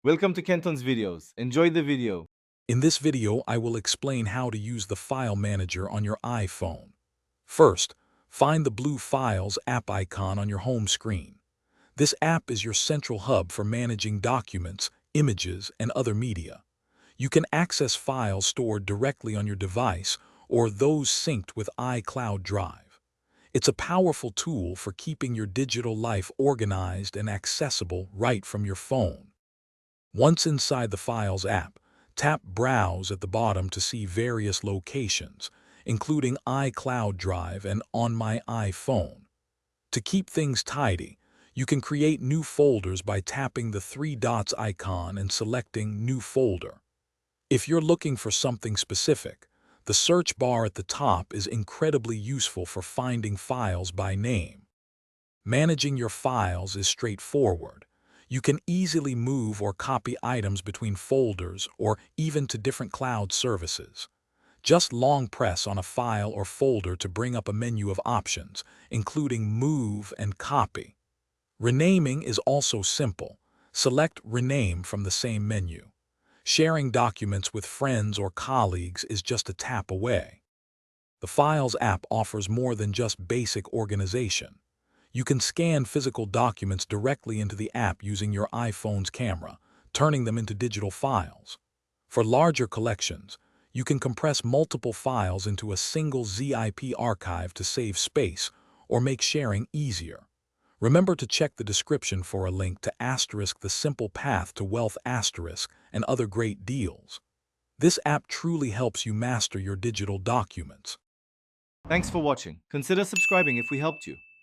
Welcome to Kenton's videos. Enjoy the video. In this video, I will explain how to use the File Manager on your iPhone. First, find the blue Files app icon on your home screen. This app is your central hub for managing documents, images, and other media. You can access files stored directly on your device or those synced with iCloud Drive. It's a powerful tool for keeping your digital life organized and accessible right from your phone. Once inside the Files app, tap Browse at the bottom to see various locations, including iCloud Drive and On My iPhone. To keep things tidy, you can create new folders by tapping the three dots icon and selecting New Folder. If you're looking for something specific, the search bar at the top is incredibly useful for finding files by name. Managing your files is straightforward. You can easily move or copy items between folders or even to different cloud services. Just long press on a file or folder to bring up a menu of options, including Move and Copy. Renaming is also simple. Select Rename from the same menu. Sharing documents with friends or colleagues is just a tap away. The Files app offers more than just basic organization. You can scan physical documents directly into the app using your iPhone's camera, turning them into digital files. For larger collections, you can compress multiple files into a single zip archive to save space or make sharing easier. Remember to check the description for a link to *The Simple Path to Wealth* and other great deals. This app truly helps you master your digital documents. Thanks for watching. Consider subscribing if we helped you.